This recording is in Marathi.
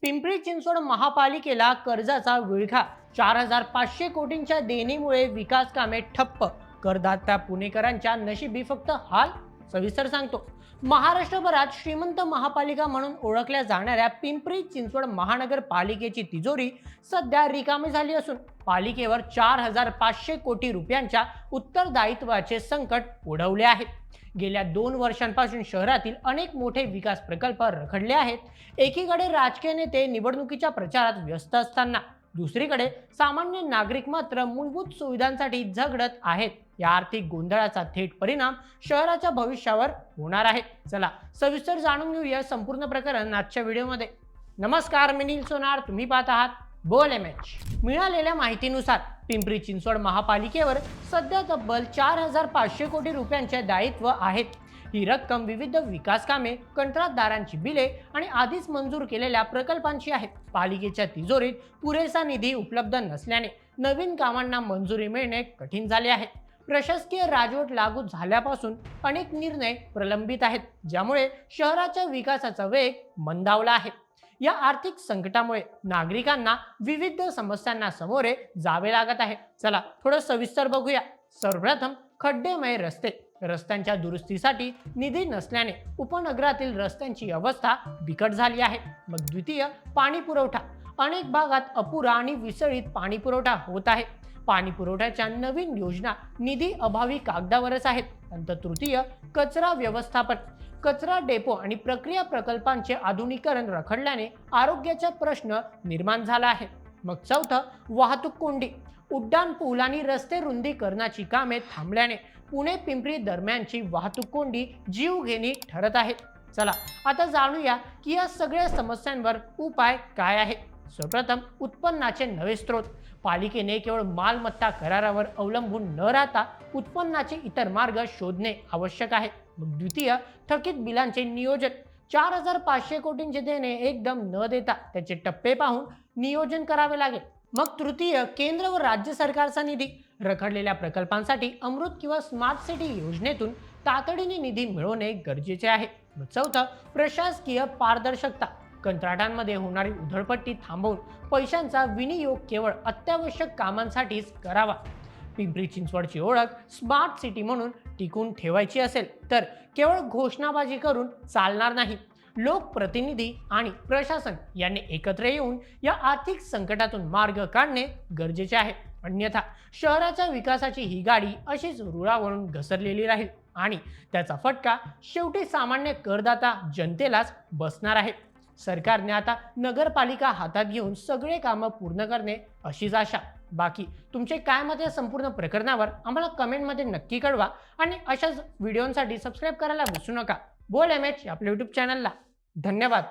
पिंपरी चिंचवड महापालिकेला कर्जाचा विळखा 4500 कोटींच्या देणीमुळे विकास कामे ठप्प. करदात्या पुणेकरांच्या नशिबी फक्त हाल. सविस्तर सांगतो. महाराष्ट्रभरात श्रीमंत महापालिका म्हणून ओळखल्या जाणाऱ्या पिंपरी चिंचवड महानगरपालिकेची तिजोरी सध्या रिकामी झाली असून पालिकेवर 4500 कोटी रुपयांच्या उत्तरदायित्वाचे संकट ओढवले आहे. गेल्या 2 वर्षांपासून शहरातील अनेक मोठे विकास प्रकल्प रखडले आहेत. एकीकडे राजकीय नेते निवडणुकीच्या प्रचारात व्यस्त असताना दुसरीकडे सामान्य नागरिक मात्र मूलभूत सुविधांसाठी झगडत आहेत. या आर्थिक गोंधळाचा थेट परिणाम शहराच्या भविष्यावर होणार आहे. चला सविस्तर जाणून घेऊया संपूर्ण प्रकरण आजच्या व्हिडिओमध्ये. नमस्कार, मी नील सोनार, तुम्ही पाहत आहात बोल एमएच. मिळालेल्या माहितीनुसार पिंपरी चिंचवड महापालिकेवर सध्या तब्बल 4500 कोटी रुपयांचे दायित्व आहेत. ही रक्कम विविध विकास कामे, कंत्राटदारांची बिले आणि आधीच मंजूर केलेल्या प्रकल्पांची आहे. पालिकेच्या तिजोरीत पुरेसा निधी उपलब्ध नसल्याने नवीन कामांना मंजुरी मिळणे कठीण झाले आहे. प्रशासकीय राजवट लागू झाल्यापासून अनेक निर्णय प्रलंबित आहेत, ज्यामुळे शहराच्या विकासाचा वेग मंदावला आहे. या आर्थिक संकटामुळे नागरिकांना विविध समस्यांना सामोरे जावे लागत आहे. चला थोडं सविस्तर बघूया. सर्वप्रथम खड्डेमय रस्ते. रस्त्यांच्या दुरुस्तीसाठी निधी नसल्याने उपनगरातील रस्त्यांची अवस्था बिकट झाली आहे. मग द्वितीय, पाणी पुरवठा. अनेक भागात अपुरा आणि विसळीत पाणी पुरवठा होत आहे. पाणी पुरवठ्याच्या नवीन योजना निधी अभावी कागदावरच आहेत. नंतर तृतीय, कचरा व्यवस्थापन. कचरा डेपो आणि प्रक्रिया प्रकल्पांचे आधुनिकीकरण रखडल्याने आरोग्याचा प्रश्न निर्माण झाला आहे. मग चौथं, वाहतूक कोंडी. उड्डाण पूल आणि रस्ते रुंदीकरणाची कामे थांबल्याने पुणे पिंपरी दरम्यानची वाहतूक कोंडी जीवघेणी ठरत आहे. चला आता जाणूया की या सगळ्या समस्यांवर उपाय काय आहे. सर्वप्रथम, उत्पन्नाचे नवे स्रोत. पालिकेने केवळ मालमत्ता करारावर अवलंबून न राहता उत्पन्नाचे इतर मार्ग शोधणे आवश्यक आहे. मग द्वितीय, थकीत बिलांचे नियोजन. 4500 कोटींचे देणे एकदम न देता त्याचे टप्पे पाहून नियोजन करावे लागेल. मग तृतीय, केंद्र व राज्य सरकारचा निधी. रखडलेल्या प्रकल्पांसाठी अमृत किंवा स्मार्ट सिटी योजनेतून तातडीने निधी मिळवणे गरजेचे आहे. मग चौथं, प्रशासकीय पारदर्शकता. कंत्राटांमध्ये होणारी उधळपट्टी थांबवून पैशांचा विनियोग केवळ अत्यावश्यक कामांसाठीच करावा. पिंपरी चिंचवडची ओळख स्मार्ट सिटी म्हणून टिकून ठेवायची असेल तर केवळ घोषणाबाजी करून चालणार नाही. लोकप्रतिनिधी आणि प्रशासन यांनी एकत्र येऊन या आर्थिक संकटातून मार्ग काढणे गरजेचे आहे. अन्यथा शहराच्या विकासाची ही गाडी अशीच रुळावरून घसरलेली राहील आणि त्याचा फटका शेवटी सामान्य करदाता जनतेलाच बसणार आहे. सरकारने आता नगरपालिका हातात घेऊन सगळे कामं पूर्ण करणे अशीच आशा. बाकी तुमचे काय मत या संपूर्ण प्रकरणावर आम्हाला कमेंटमध्ये नक्की कळवा आणि अशाच व्हिडिओंसाठी सबस्क्राईब करायला विसरू नका. बोल एमएच आपल्या यूट्यूब चॅनलला. धन्यवाद.